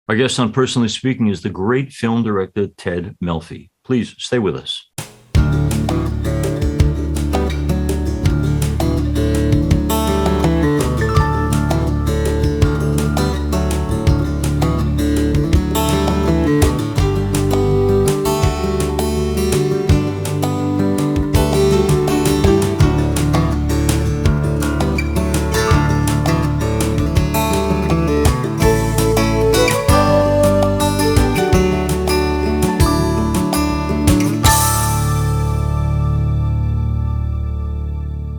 Our guest on Personally Speaking is the great film director Ted Melfi. Please stay with us.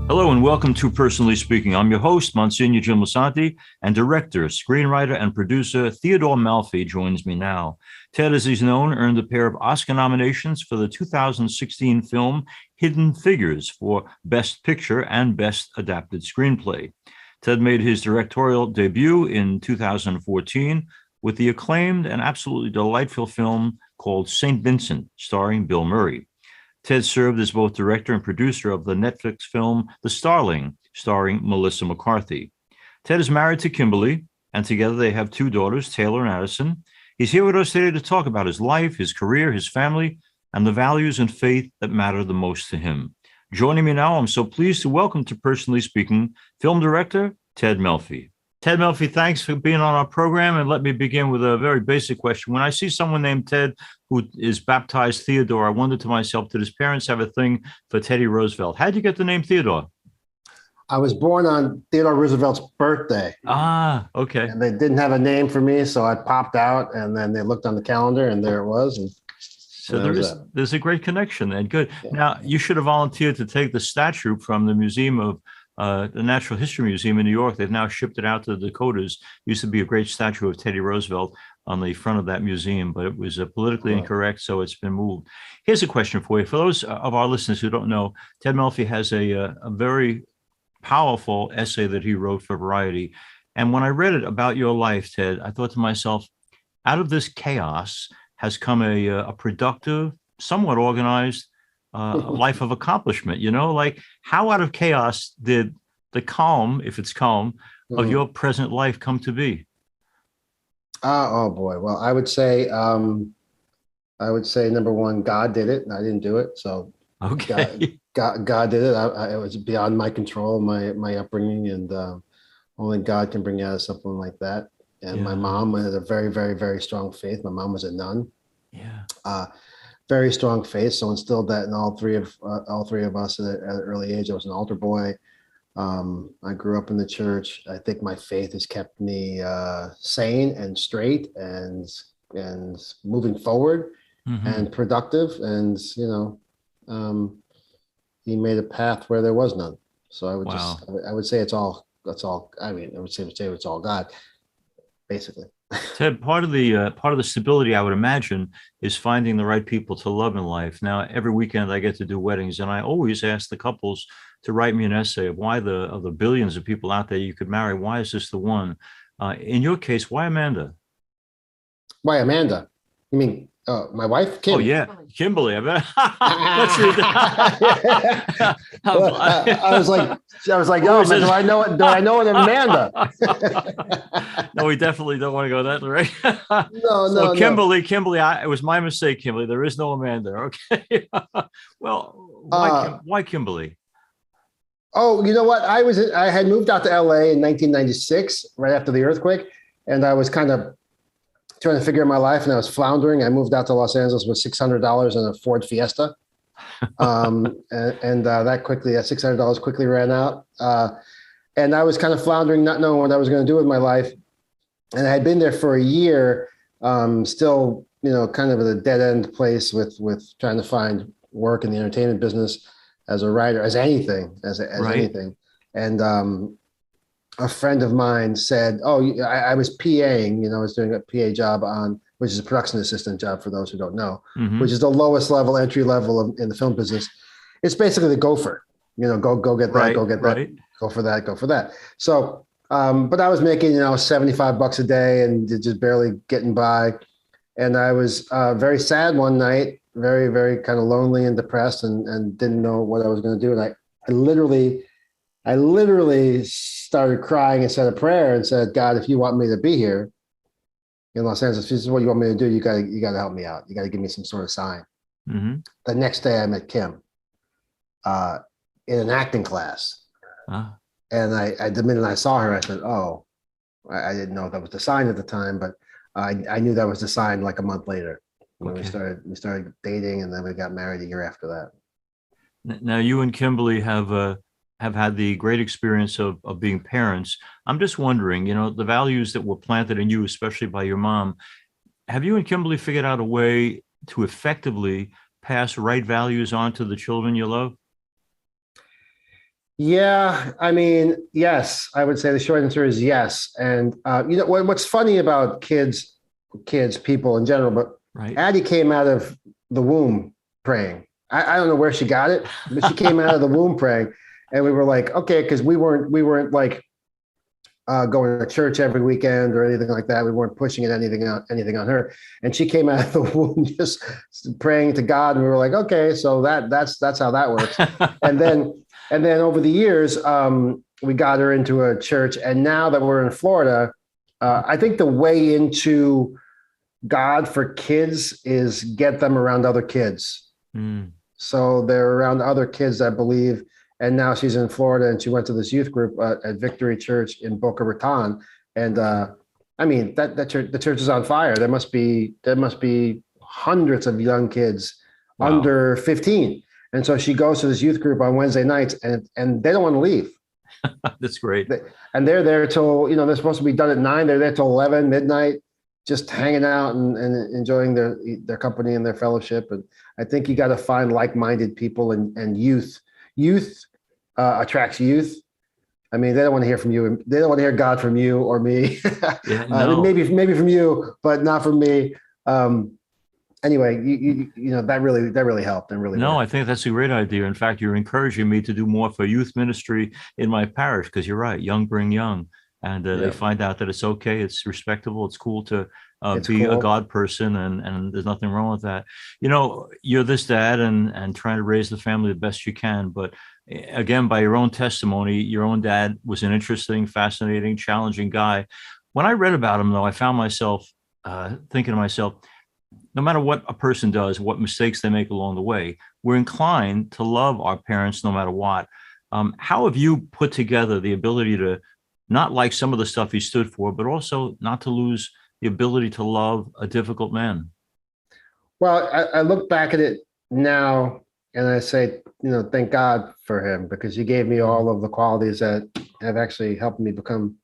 Hello and welcome to Personally Speaking. I'm your host, Msgr Jim Lisante, and director, screenwriter, and producer Theodore Melfi joins me now. Ted, as he's known, earned a pair of Oscar nominations for the 2016 film Hidden Figures for Best Picture and Best Adapted Screenplay. Ted made his directorial debut in 2014 with the acclaimed and absolutely delightful film called St. Vincent, starring Bill Murray. Ted served as both director and producer of the Netflix film The Starling, starring Melissa McCarthy. Ted is married to Kimberly, and together they have two daughters, Taylor and Addison. He's here with us today to talk about his life, his career, his family, and the values and faith that matter the most to him. Joining me now, I'm so pleased to welcome to Personally Speaking, film director Ted Melfi. Ted Melfi, thanks for being on our program. And let me begin with a very basic question. When I see someone named Ted who is baptized Theodore, I wonder to myself, did his parents have a thing for Teddy Roosevelt? How'd you get the name Theodore? I was born on Theodore Roosevelt's birthday. Ah, okay. And they didn't have a name for me, so I popped out, and then they looked on the calendar, and there it was. And So there's a great connection then. Good. Yeah. Now, you should have volunteered to take the statue from the Museum of the Natural History Museum in New York. They've now shipped it out to the Dakotas. Used to be a great statue of Teddy Roosevelt on the front of that museum, but it was politically incorrect, so it's been moved. Here's a question for you. For those of our listeners who don't know, Ted Melfi has a very powerful essay that he wrote for Variety. And when I read it about your life, Ted, I thought to myself, out of this chaos has come a productive, somewhat organized life of accomplishment. Like how out of chaos did the calm, if it's calm, of your present life come to be? Oh boy. Well, I would say number one, God did it, and I didn't do it. So Okay. God did it. It was beyond my control, my upbringing, and only God can bring you out of something like that. And my mom had a very, very, very strong faith. My mom was a nun. Yeah. Very strong faith. So instilled that in all three of us at an early age. I was an altar boy. I grew up in the church. I think my faith has kept me sane and straight and moving forward and productive. And he made a path where there was none. So I would say that's all. I mean, I would say it's all God, basically. Ted, part of the stability, I would imagine, is finding the right people to love in life. Now, every weekend I get to do weddings, and I always ask the couples to write me an essay of why of the billions of people out there you could marry, why is this the one? In your case, why Amanda? Why Amanda? You mean my wife, Kim? Oh yeah, Kimberly. I bet. Let's read that. I was like, oh, man, do I know it? Do I know it, Amanda? No, we definitely don't want to go that direction. No, Kimberly, it was my mistake, Kimberly. There is no Amanda. Okay. Well, why Kimberly? Oh, you know what? I had moved out to LA in 1996, right after the earthquake, and I was kind of trying to figure out my life, and I was floundering. I moved out to Los Angeles with $600 in a Ford Fiesta, and that $600 quickly ran out. And I was kind of floundering, not knowing what I was going to do with my life. And I had been there for a year, still, kind of at a dead end place with trying to find work in the entertainment business as a writer, as anything. And a friend of mine said, "Oh, I was PAing. I was doing a PA job which is a production assistant job for those who don't know, which is the lowest level, entry level in the film business. It's basically the gopher. Go get that, go get that, go for that. So, but I was making $75 a day and just barely getting by. And I was very sad one night, very, very kind of lonely and depressed, and didn't know what I was going to do. And I literally started crying and said a prayer and said, God, if you want me to be here, in Los Angeles. If this is what you want me to do, you gotta help me out. You gotta give me some sort of sign. Mm-hmm. The next day, I met Kim in an acting class, Ah, and the minute I saw her, I said, "Oh, I didn't know that was the sign at the time, but I knew that was the sign like a month later when okay. we started dating, and then we got married a year after that." Now you and Kimberly have had the great experience of being parents. I'm just wondering, the values that were planted in you, especially by your mom. Have you and Kimberly figured out a way to effectively pass right values on to the children you love? Yeah, I mean, yes, I would say the short answer is yes. And what's funny about people in general, but Right. Addie came out of the womb praying. I don't know where she got it, but she came out of the womb praying, and we were like, okay, because we weren't like going to church every weekend or anything like that. We weren't pushing anything on her, and she came out of the womb just praying to God, and we were like, okay, so that's how that works. And then over the years, we got her into a church, and now that we're in Florida, I think the way into God for kids is get them around other kids. Mm, So they're around other kids that believe. And now she's in Florida, and she went to this youth group at Victory Church in Boca Raton. And I mean, the church is on fire. There must be hundreds of young kids wow. under 15. And so she goes to this youth group on Wednesday nights, and they don't want to leave. That's great. And they're there till, they're supposed to be done at 9. They're there till 11 midnight, just hanging out and enjoying their company and their fellowship. And I think you got to find like-minded people and youth. Youth attracts youth. I mean, they don't want to hear from you. They don't want to hear God from you or me. Yeah, no. Maybe from you, but not from me. Anyway, that really helped and really No, worked. I think that's a great idea. In fact, you're encouraging me to do more for youth ministry in my parish because you're right, young bring young, and they Yeah, find out that it's okay, it's respectable, it's cool to it's be a cool. God person, and there's nothing wrong with that. You're this dad and trying to raise the family the best you can, but again, by your own testimony, your own dad was an interesting, fascinating, challenging guy. When I read about him, though, I found myself thinking to myself, no matter what a person does, what mistakes they make along the way, we're inclined to love our parents no matter what. How have you put together the ability to not like some of the stuff he stood for, but also not to lose the ability to love a difficult man? Well, I look back at it now and I say, thank God for him, because he gave me Mm, all of the qualities that have actually helped me become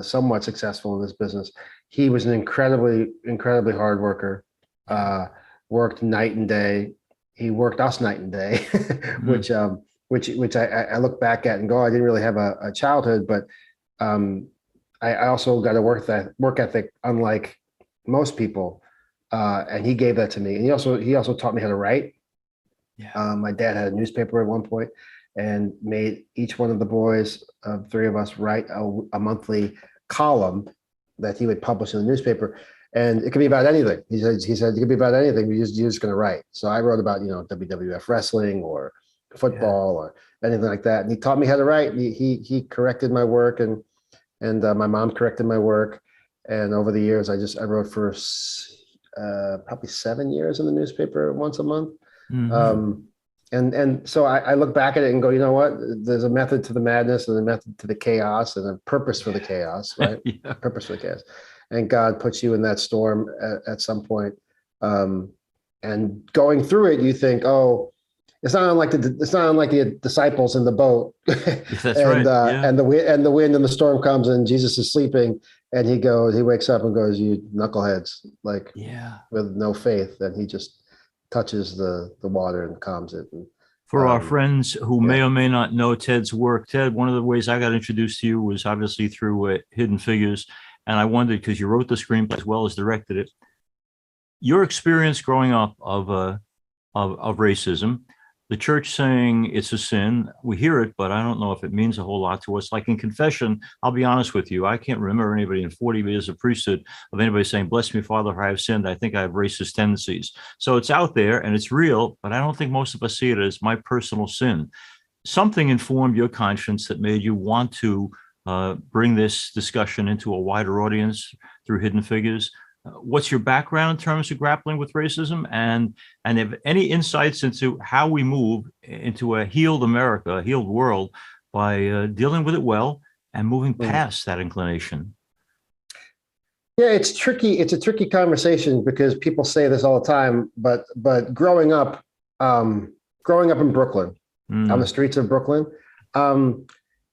somewhat successful in this business. He was an incredibly hard worker, yeah. uh, worked night and day. He worked us night and day, Mm, which I look back at and go, I didn't really have a childhood, but um, I also got a work ethic unlike most people, and he gave that to me. And he also taught me how to write. yeah. My dad had a newspaper at one point and made each one of the boys, three of us, write a monthly column that he would publish in the newspaper. And it could be about anything. He said it could be about anything. You're just going to write. So I wrote about, WWF wrestling or Yeah. football or anything like that. And he taught me how to write. He corrected my work, and my mom corrected my work. And over the years, I wrote for probably 7 years in the newspaper once a month. Hmm. Um, and so I look back at it and go, you know what? There's a method to the madness and a method to the chaos and a purpose for the chaos, right? Yeah. Purpose for the chaos. And God puts you in that storm at some point. Um, and going through it, you think, oh, it's not unlike the disciples in the boat, Yeah, that's and right. Yeah. the wind and the storm comes and Jesus is sleeping, and he wakes up and goes, you knuckleheads, like, Yeah. with no faith, and he just touches the water and calms it. And For our um, friends who may yeah, or may not know Ted's work, Ted, one of the ways I got introduced to you was obviously through Hidden Figures. And I wondered, because you wrote the screenplay as well as directed it, your experience growing up of racism, the church saying it's a sin. We hear it, but I don't know if it means a whole lot to us. Like in confession, I'll be honest with you, I can't remember anybody in 40 years of priesthood of anybody saying, "Bless me, Father, for I have sinned. I think I have racist tendencies." So it's out there and it's real, but I don't think most of us see it as my personal sin. Something informed your conscience that made you want to bring this discussion into a wider audience through Hidden Figures. What's your background in terms of grappling with racism, and if any insights into how we move into a healed America, a healed world, by dealing with it well and moving past that inclination? Yeah, it's tricky. It's a tricky conversation because people say this all the time. But growing up in Brooklyn, on the streets of Brooklyn,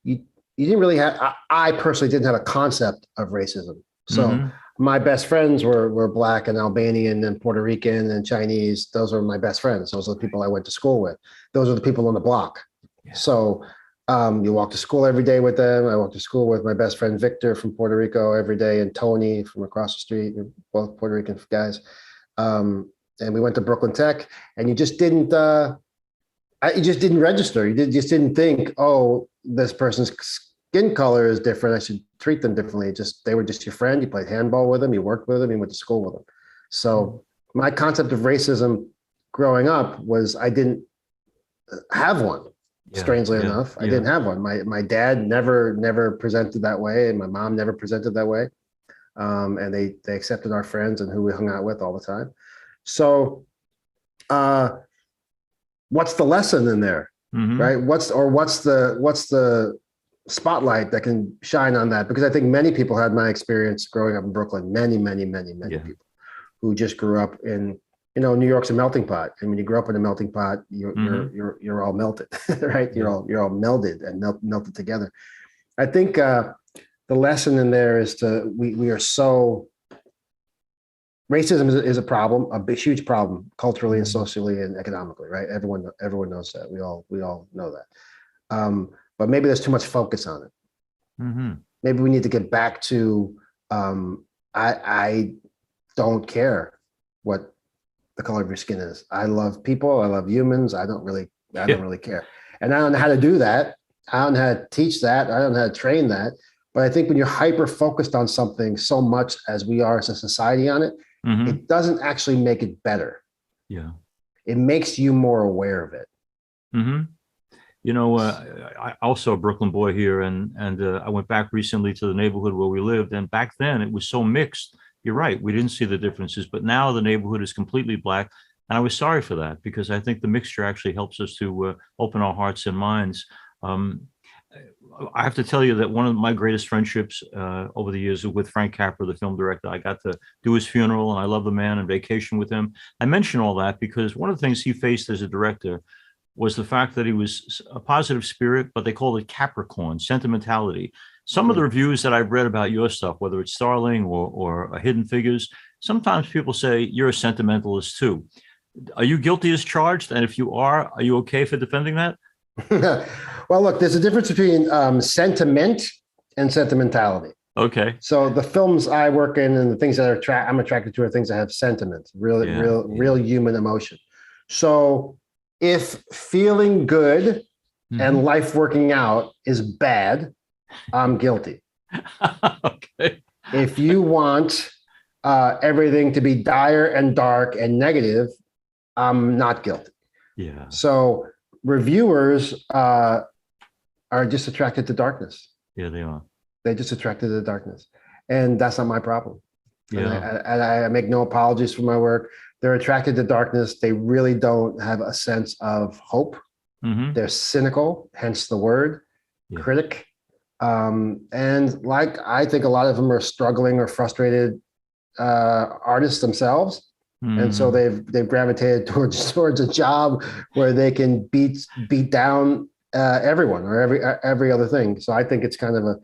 you didn't really have. I personally didn't have a concept of racism. So my best friends were Black and Albanian and Puerto Rican and Chinese. Those are my best friends. Those are the people I went to school with. Those are the people on the block. Yeah. So you walk to school every day with them. I walked to school with my best friend Victor from Puerto Rico every day, and Tony from across the street, both Puerto Rican guys. And we went to Brooklyn Tech, and you just didn't register. You just didn't think, oh, this person's skin color is different, I should treat them differently. They were just your friend. You played handball with them, you worked with them, you went to school with them. So my concept of racism growing up was I didn't have one. Strangely enough, I didn't have one. My dad never presented that way, and my mom never presented that way. And they accepted our friends and who we hung out with all the time. So what's the lesson in there? Right? What's the spotlight that can shine on that? Because I think many people had my experience growing up in Brooklyn. Many people who just grew up in, New York's a melting pot, and when you grow up in a melting pot, you're all melted, right? You're all melded and melted together. I think the lesson in there is we are so. Racism is a problem, a big, huge problem, culturally and socially and economically, right? Everyone knows that. We all know that. But maybe there's too much focus on it. Maybe we need to get back to I don't care what the color of your skin is. I love people. I love humans. I don't really care. And I don't know how to do that. I don't know how to teach that. I don't know how to train that. But I think when you're hyper focused on something so much as we are as a society on it, it doesn't actually make it better. Yeah. It makes you more aware of it. I also a Brooklyn boy here, and I went back recently to the neighborhood where we lived, and back then it was so mixed. You're right, we didn't see the differences, but now the neighborhood is completely Black, and I was sorry for that because I think the mixture actually helps us to open our hearts and minds. I have to tell you that one of my greatest friendships over the years was with Frank Capra, the film director. I got to do his funeral, and I love the man, and vacation with him. I mention all that because one of the things he faced as a director was the fact that he was a positive spirit, but they called it Capricorn, sentimentality. Some of the reviews that I've read about your stuff, whether it's Starling or Hidden Figures, sometimes people say you're a sentimentalist too. Are you guilty as charged? And if you are you okay for defending that? Well, look, there's a difference between sentiment and sentimentality. Okay. So the films I work in and the things that I'm attracted to are things that have sentiment, real human emotion. So if feeling good and life working out is bad, I'm guilty. Okay. If you want everything to be dire and dark and negative, I'm not guilty. Yeah. So reviewers are just attracted to darkness. Yeah, they are. They're just attracted to the darkness. And that's not my problem. Yeah. And I make no apologies for my work. They're attracted to darkness. They really don't have a sense of hope. They're cynical, hence the word, critic. And like, I think a lot of them are struggling or frustrated artists themselves. And so they've gravitated towards a job where they can beat down everyone or every other thing. So I think it's kind of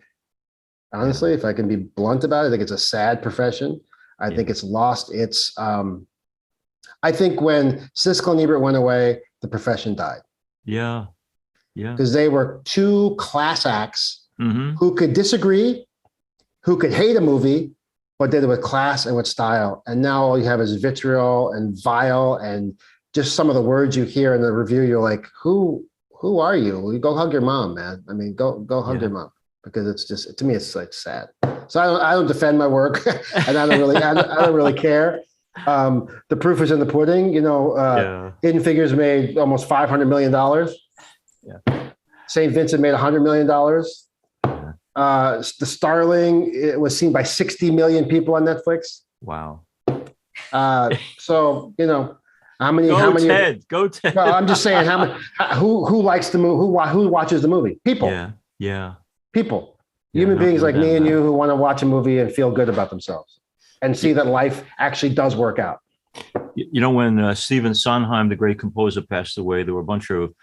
honestly, if I can be blunt about it, I think it's a sad profession. I think it's lost its. I think when Siskel and Ebert went away, the profession died. Yeah. Because they were two class acts who could disagree, who could hate a movie, but did it with class and with style. And now all you have is vitriol and vile, and just some of the words you hear in the review, you're like, who are you? Well, you go hug your mom, man. I mean, go hug your mom, because it's just, to me, it's like sad. So I don't defend my work, and I don't really care. The proof is in the pudding. Hidden Figures made almost $500 million. St. Vincent made $100 million. The Starling, it was seen by 60 million people on Netflix. Wow. So how many? Go How many? Ted. Go Ted. No, I'm just saying how many. Who likes the movie? Who watches the movie? People. Yeah. Yeah. People. Yeah. Human beings No like doubt me and about you it. who want to watch a movie and feel good about themselves and see Y- that life actually does work out. When Stephen Sondheim, the great composer, passed away, there were a bunch of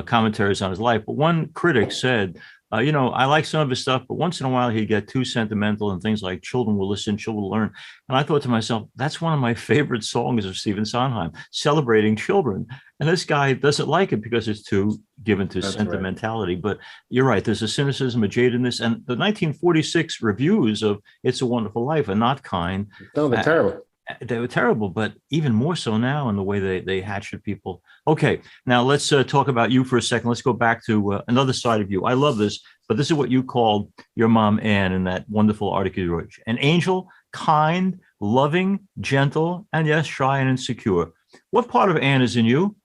commentaries on his life. But one critic said, I like some of his stuff, but once in a while he'd get too sentimental and things like children will listen, children will learn. And I thought to myself, that's one of my favorite songs of Stephen Sondheim, celebrating children. And this guy doesn't like it because it's too given to That's right. sentimentality. But you're right, there's a cynicism, a jadedness. And the 1946 reviews of It's a Wonderful Life are not kind. No, they're Uh, terrible. they were terrible, but even more so now in the way they hatchet people. Okay, now let's talk about you for a second. Let's go back to another side of you. I love this, but this is what you called your mom, Anne, in that wonderful article you wrote. An angel, kind, loving, gentle, and yes, shy and insecure. What part of Anne is in you?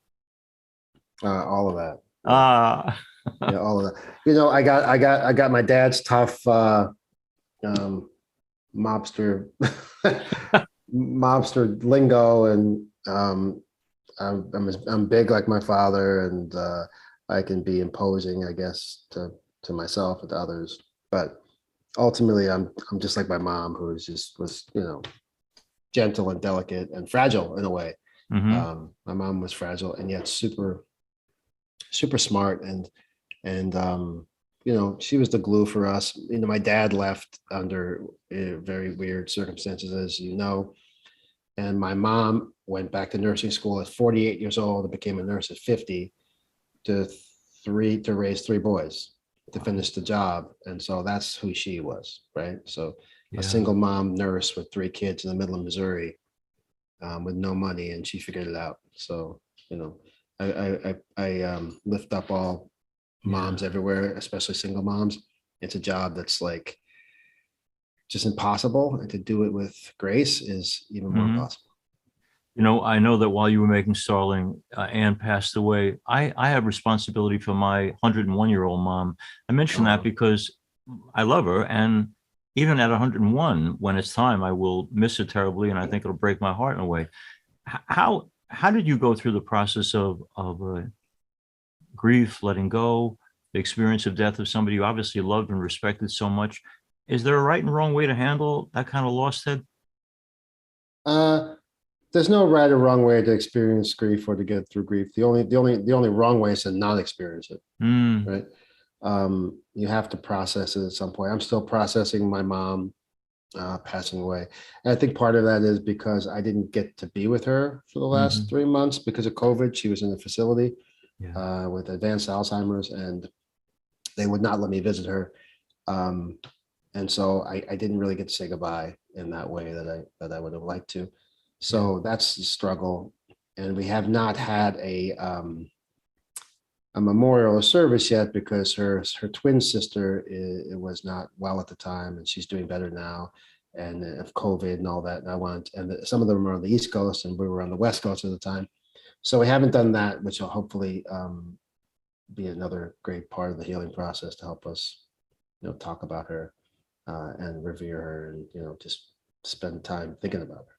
All of that. Ah, Yeah, all of that. I got my dad's tough mobster mobster lingo, and I'm big like my father, and I can be imposing, I guess, to myself and to others. But ultimately, I'm just like my mom, who was gentle and delicate and fragile in a way. mhm. My mom was fragile and yet super super smart, and she was the glue for us. My dad left under very weird circumstances, as you know, and my mom went back to nursing school at 48 years old and became a nurse at 50 to raise three boys to finish the job. And so that's who she was, right? So a Yeah, single mom nurse with three kids in the middle of Missouri, with no money, and she figured it out. So I lift up all yeah. moms everywhere, especially single moms. It's a job that's like just impossible, and to do it with grace is even more Mhm. impossible. I know that while you were making Starling, Anne passed away. I have responsibility for my 101-year-old mom. I mention that Oh, because I love her. And even at 101, when it's time, I will miss her terribly. And I think it'll break my heart in a way. How did you go through the process of grief, letting go, the experience of death of somebody you obviously loved and respected so much? Is there a right and wrong way to handle that kind of loss, Ted? uh, there's no right or wrong way to experience grief or to get through grief. The only wrong way is to not experience it, Mm, right? You have to process it at some point. I'm still processing my mom passing away. And I think part of that is because I didn't get to be with her for the last hmm. 3 months because of COVID. She was in a facility Yeah. with advanced Alzheimer's, and they would not let me visit her. Um, and so I didn't really get to say goodbye in that way that I would have liked to. Yeah. So that's the struggle, and we have not had a memorial service yet because her twin sister was not well at the time, and she's doing better now, and of COVID and all that. And some of them were on the East Coast, and we were on the West Coast at the time. So we haven't done that, which will hopefully be another great part of the healing process to help us, talk about her and revere her, and just spend time thinking about her.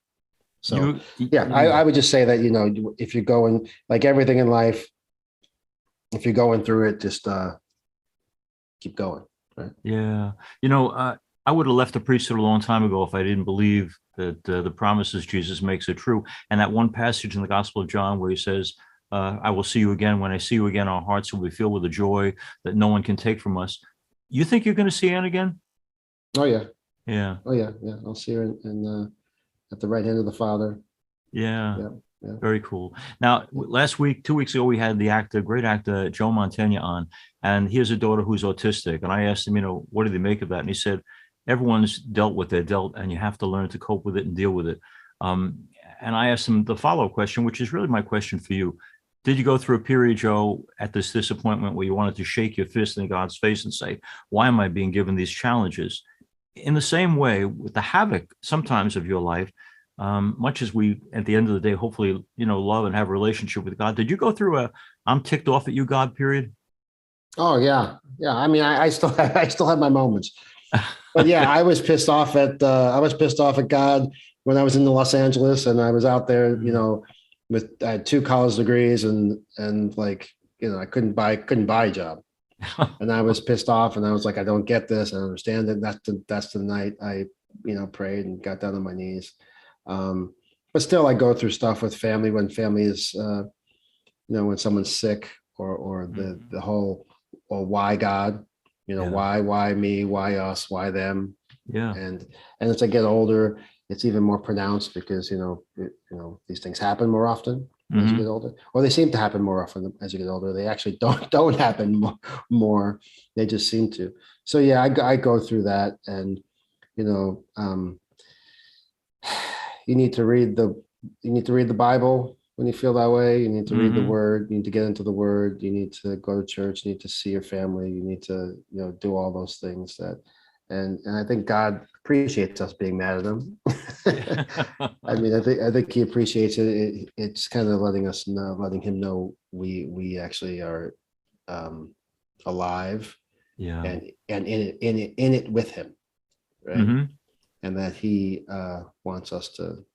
So yeah, I would just say that if you're going, like everything in life, if you're going through it, just keep going. Right. Yeah. I would have left the priesthood a long time ago if I didn't believe that the promises Jesus makes are true. And that one passage in the Gospel of John where he says, I will see you again. When I see you again, our hearts will be filled with a joy that no one can take from us. You think you're going to see Anne again? Oh yeah. Yeah. Oh yeah. Yeah. I'll see her at the right hand of the Father. Yeah. Yeah. Yeah. Very cool. Now, last week, 2 weeks ago, we had the actor, great actor, Joe Mantegna on, and he has a daughter who's autistic. And I asked him, what do they make of that? And he said, everyone's dealt with their dealt, and you have to learn to cope with it and deal with it. Um, and I asked him the follow-up question, which is really my question for you. Did you go through a period, Joe, at this disappointment where you wanted to shake your fist in God's face and say, why am I being given these challenges? In the same way, with the havoc sometimes of your life, much as we, at the end of the day, hopefully, love and have a relationship with God. Did you go through a "I'm ticked off at you, God" period? Oh yeah, yeah. I mean, I still I still have my moments, but yeah, I was pissed off at God when I was in Los Angeles and I was out there, with I had two college degrees and like I couldn't buy a job, and I was pissed off and I was like, I don't get this. I don't understand it. That's the night I prayed and got down on my knees. But still, I go through stuff with family when family is when someone's sick or the whole or why God, Yeah. why me, why us, why them, Yeah. and as I get older, it's even more pronounced because these things happen more often as you Hmm. get older, or they seem to happen more often as you get older. They actually don't happen more. They just seem to. So yeah, I go through that, and you know, um, you need to read the Bible when you feel that way. You need to read the Hmm. Word. You need to get into the Word. You need to go to church. You need to see your family. You need to do all those things and I think God appreciates us being mad at Him. Yeah. I mean, I think He appreciates it. It's kind of letting Him know we actually are um, alive Yeah. and in it with Him, right? Hmm. And that He wants us to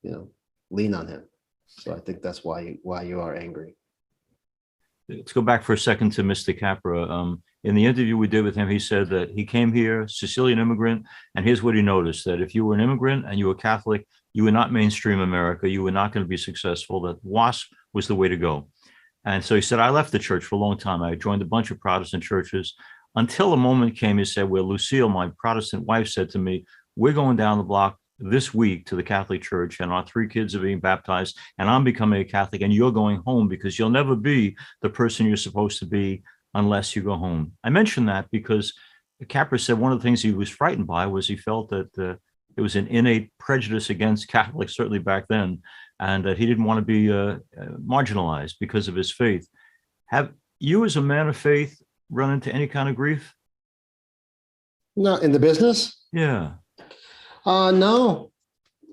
lean on Him. So I think that's why you are angry. Let's go back for a second to Mr. Capra. In the interview we did with him, he said that he came here, Sicilian immigrant, and here's what he noticed: that if you were an immigrant and you were Catholic, you were not mainstream America. You were not going to be successful. That WASP was the way to go. And so he said, I left the church for a long time. I joined a bunch of Protestant churches until a moment came, he said, where Lucille, my Protestant wife, said to me, we're going down the block this week to the Catholic Church, and our three kids are being baptized, and I'm becoming a Catholic, and you're going home because you'll never be the person you're supposed to be unless you go home. I mention that because Capra said one of the things he was frightened by was he felt that there was an innate prejudice against Catholics, certainly back then, and that he didn't want to be marginalized because of his faith. Have you, as a man of faith, run into any kind of grief? No, in the business? Yeah. No,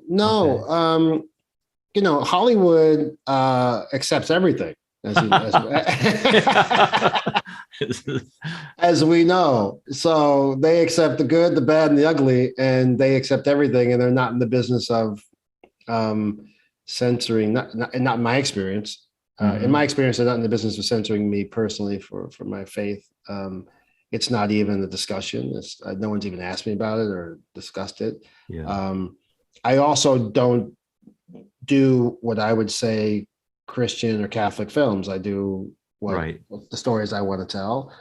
Okay. no. Hollywood accepts everything, as we know. So they accept the good, the bad, and the ugly, and they accept everything, and they're not in the business of um, censoring. Not in my experience. In my Hmm. experience, they're not in the business of censoring me personally for my faith. It's not even a discussion. No one's even asked me about it or discussed it. Yeah. Um, I also don't do what I would say Christian or Catholic films. I do Right. what the stories I want to tell.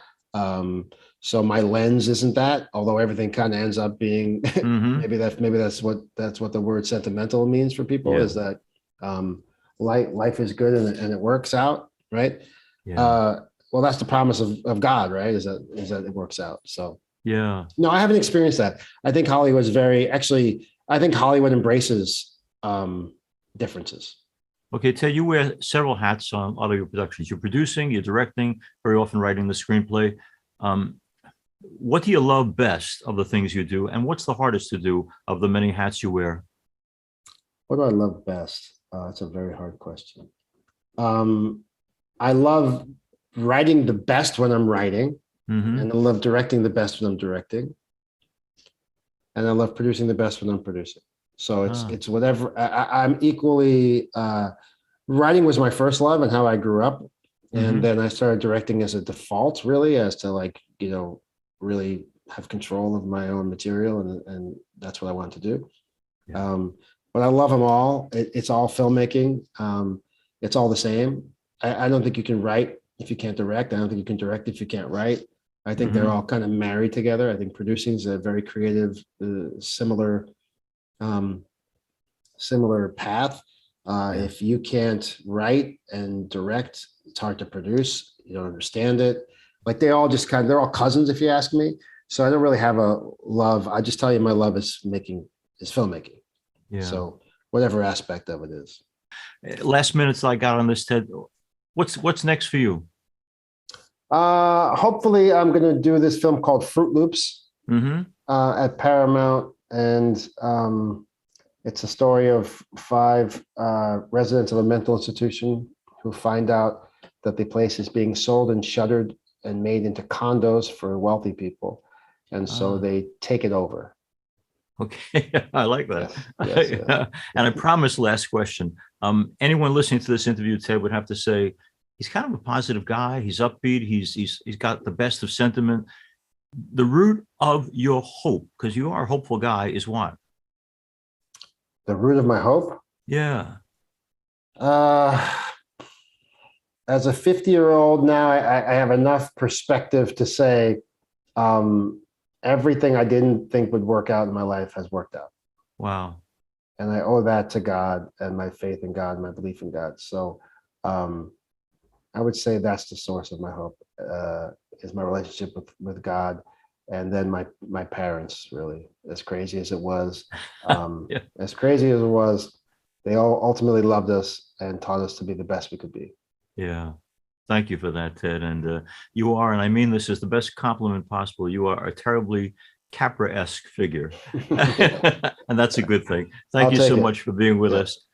So my lens isn't that, although everything kind of ends up being Hmm. maybe that's what the word sentimental means for people Yeah. is that um, life is good and it works out, right? Yeah. Uh, well, that's the promise of God, right? Is that it works out. So Yeah. no, I haven't experienced that. I think Hollywood's very actually. I think Hollywood embraces differences. Okay, Ted, you wear several hats on a lot of your productions. You're producing, you're directing, very often writing the screenplay. Um, what do you love best of the things you do, and what's the hardest to do of the many hats you wear? What do I love best? That's a very hard question. Um, I love writing the best when I'm writing, and Hmm. I love directing the best when I'm directing, and I love producing the best when I'm producing. So it's Ah. it's whatever. I'm equally. Writing was my first love and how I grew up, and Hmm. then I started directing as a default, really, as to really have control of my own material, and that's what I wanted to do. Yeah. Um, but I love them all. It's all filmmaking. It's all the same. I don't think you can write if you can't direct. I don't think you can direct if you can't write. I think they're Hmm. all kind of married together. I think producing is a very creative, um, similar path. Yeah. If you can't write and direct, it's hard to produce. You don't understand it. Like they're all cousins, if you ask me. So I don't really have a love. I just tell you my love is filmmaking. Yeah. So whatever aspect of it is. Last minutes I got on this, Ted. What's next for you? Hopefully, I'm going to do this film called Fruit Loops Hmm. at Paramount, and it's a story of five residents of a mental institution who find out that the place is being sold and shuttered and made into condos for wealthy people. And so they take it over. Okay, I like that. Yes. And I promise, last question. Anyone listening to this interview, Ted, would have to say he's kind of a positive guy. He's upbeat. He's got the best of sentiment. The root of your hope, because you are a hopeful guy, is what? The root of my hope? Yeah. As a 50-year-old now, I have enough perspective to say everything I didn't think would work out in my life has worked out. Wow. And I owe that to God and my faith in God, my belief in God. So I would say that's the source of my hope, is my relationship with God. And then my parents, really, as crazy as it was, as crazy as it was, they all ultimately loved us and taught us to be the best we could be. Yeah. Thank you for that, Ted. And you are, and I mean this as the best compliment possible, you are a terribly Capra-esque figure. And that's a good thing. Thank you so much for being with us.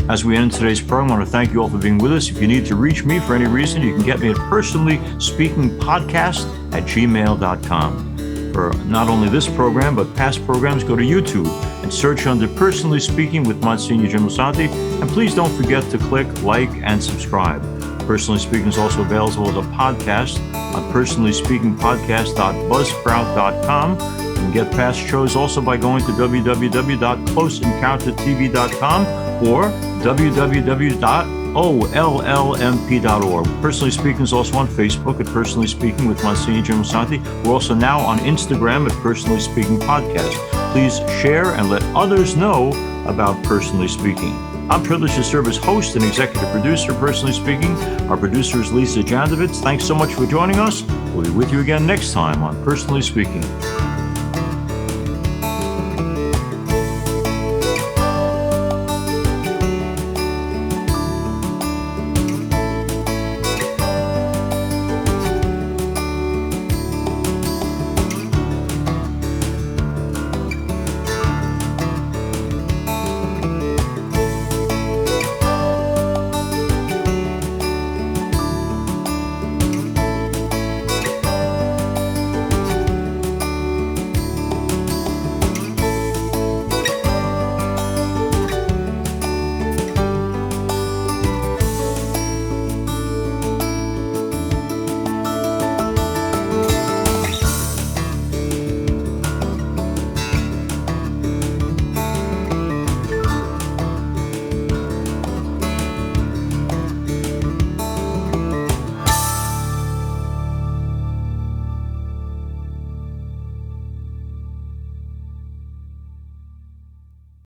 As we end today's program, I want to thank you all for being with us. If you need to reach me for any reason, you can get me at personallyspeakingpodcast@gmail.com. For not only this program, but past programs, go to YouTube and search under Personally Speaking with Msgr Jim Lisante. And please don't forget to click like and subscribe. Personally Speaking is also available as a podcast on personallyspeakingpodcast.buzzsprout.com. You can get past shows also by going to www.closeencountertv.com or www.ollmp.org. Personally Speaking is also on Facebook at Personally Speaking with Msgr Jim Lisante. We're also now on Instagram at Personally Speaking Podcast. Please share and let others know about Personally Speaking. I'm privileged to serve as host and executive producer of Personally Speaking. Our producer is Lisa Jandovitz. Thanks so much for joining us. We'll be with you again next time on Personally Speaking.